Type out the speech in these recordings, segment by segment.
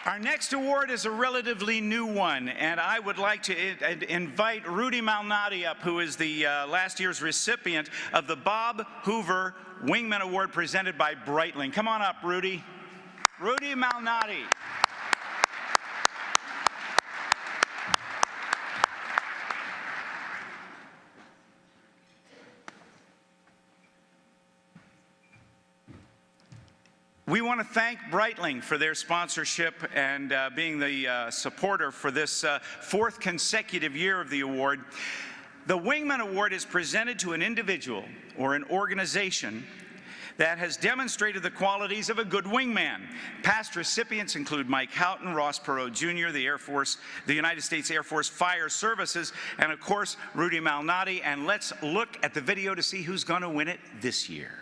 Our next award is a relatively new one, and I would like to invite Rudy Malnati up, who is the last year's recipient of the Bob Hoover Wingman Award presented by Breitling. Come on up, Rudy. Rudy Malnati. We want to thank Breitling for their sponsorship and being the supporter for this fourth consecutive year of the award. The Wingman Award is presented to an individual or an organization that has demonstrated the qualities of a good wingman. Past recipients include Mike Houghton, Ross Perot Jr., the United States Air Force Fire Services, and of course, Rudy Malnati. And let's look at the video to see who's going to win it this year.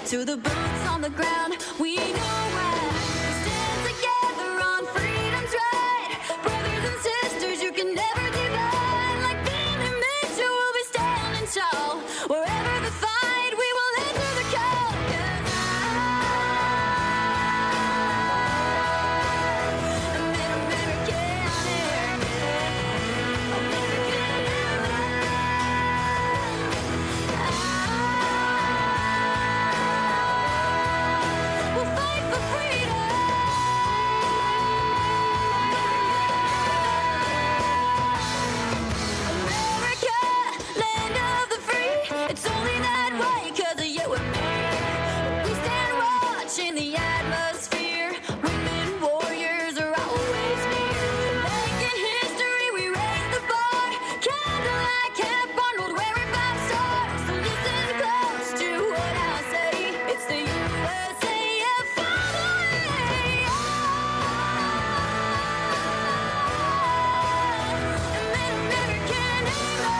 To the boots on the ground, we know why. Stand together on freedom's right. Brothers and sisters, you can never divide. Like Billy Mitchell, we'll be standing tall. Wherever the fight, we will answer the call. 'Cause I'm an American in the atmosphere, women warriors are always near. Making history, we raise the bar. Candlelight Camp Arnold wearing 5 stars. So listen close to what I say. It's the USAF all the way. I'm an American hero.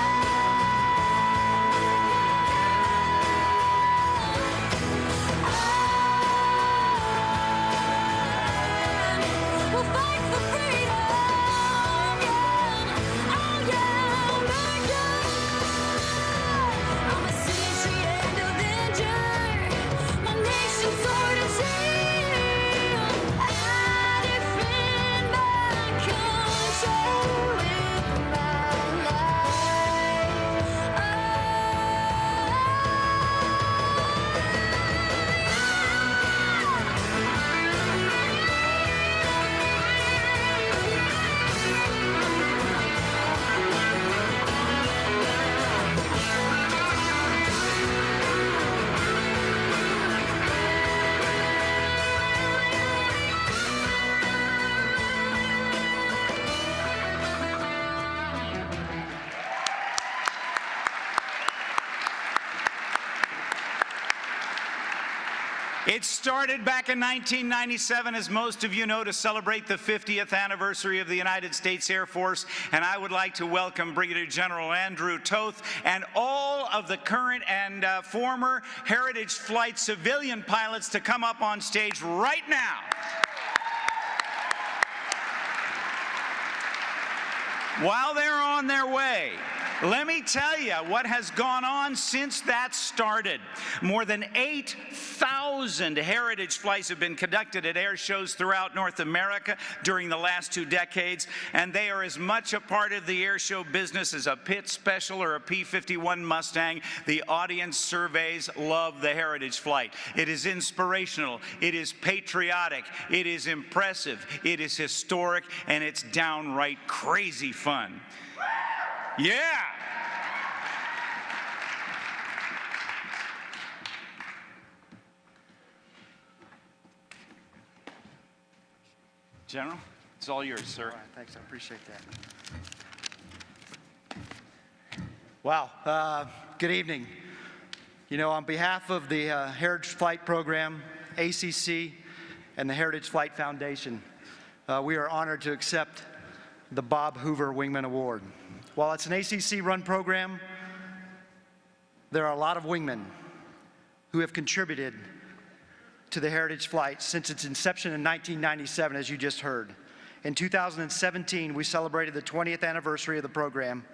We'll fight for freedom, yeah. Oh yeah, America. I'm a century and avenger. My nation's sword and shield. I defend my country with my life. It started back in 1997, as most of you know, to celebrate the 50th anniversary of the United States Air Force, and I would like to welcome Brigadier General Andrew Toth and all of the current and former Heritage Flight civilian pilots to come up on stage right now. While they're on their way, let me tell you what has gone on since that started. More than 8,000 heritage flights have been conducted at air shows throughout North America during the last 2 decades, and they are as much a part of the air show business as a Pitt Special or a P-51 Mustang. The audience surveys love the heritage flight. It is inspirational, it is patriotic, it is impressive, it is historic, and it's downright crazy fun. Yeah! General, it's all yours, sir. All right, thanks, I appreciate that. Wow, good evening. You know, on behalf of the Heritage Flight Program, ACC, and the Heritage Flight Foundation, we are honored to accept the Bob Hoover Wingman Award. While it's an ACC-run program, there are a lot of wingmen who have contributed to the Heritage Flight since its inception in 1997, as you just heard. In 2017, we celebrated the 20th anniversary of the program,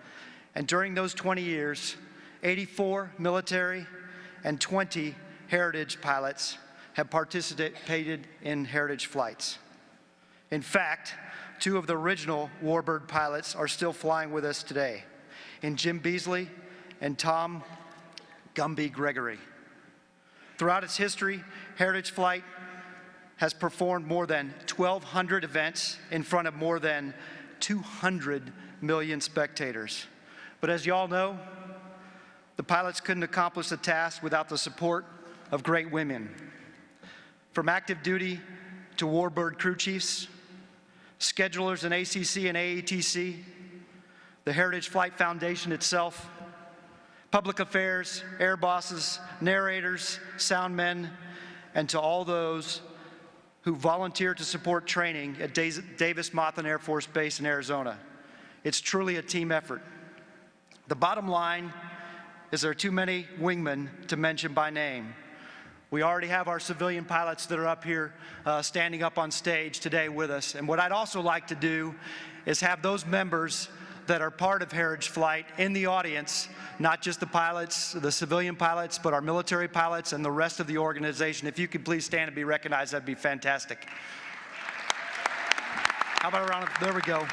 and during those 20 years, 84 military and 20 Heritage pilots have participated in Heritage flights. In fact, 2 of the original Warbird pilots are still flying with us today, in Jim Beasley and Tom Gumby Gregory. Throughout its history, Heritage Flight has performed more than 1,200 events in front of more than 200 million spectators. But as you all know, the pilots couldn't accomplish the task without the support of great women. From active duty to Warbird crew chiefs, schedulers in ACC and AATC, the Heritage Flight Foundation itself, public affairs, air bosses, narrators, sound men, and to all those who volunteer to support training at Davis-Monthan Air Force Base in Arizona. It's truly a team effort. The bottom line is there are too many wingmen to mention by name. We already have our civilian pilots that are up here standing up on stage today with us. And what I'd also like to do is have those members that are part of Heritage Flight in the audience, not just the pilots, the civilian pilots, but our military pilots and the rest of the organization. If you could please stand and be recognized, that'd be fantastic. How about a round of, there we go.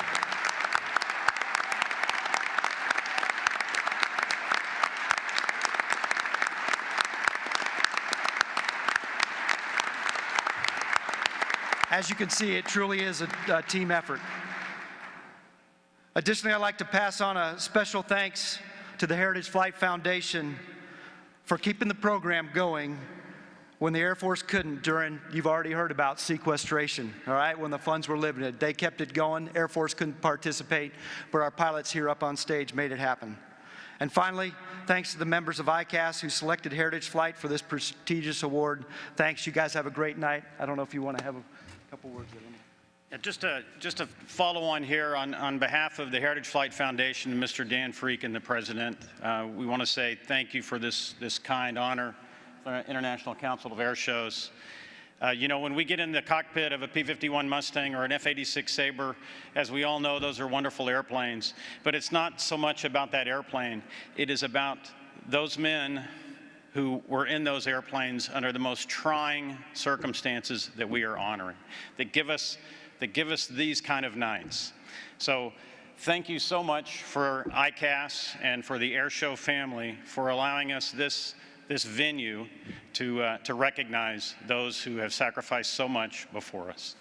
As you can see, it truly is a team effort. Additionally, I'd like to pass on a special thanks to the Heritage Flight Foundation for keeping the program going when the Air Force couldn't during, you've already heard about sequestration, all right, when the funds were limited. They kept it going, Air Force couldn't participate, but our pilots here up on stage made it happen. And finally, thanks to the members of ICAS who selected Heritage Flight for this prestigious award. Thanks, you guys have a great night. I don't know if you want to have a couple words with them. Yeah, just to follow on here, on behalf of the Heritage Flight Foundation and Mr. Dan Freak and the President, we want to say thank you for this kind honor for International Council of Air Shows. You know, when we get in the cockpit of a P-51 Mustang or an F-86 Sabre, as we all know, those are wonderful airplanes. But it's not so much about that airplane. It is about those men who were in those airplanes under the most trying circumstances that we are honoring, that give us these kind of nights. So thank you so much for ICAS and for the Air Show family for allowing us this venue to recognize those who have sacrificed so much before us.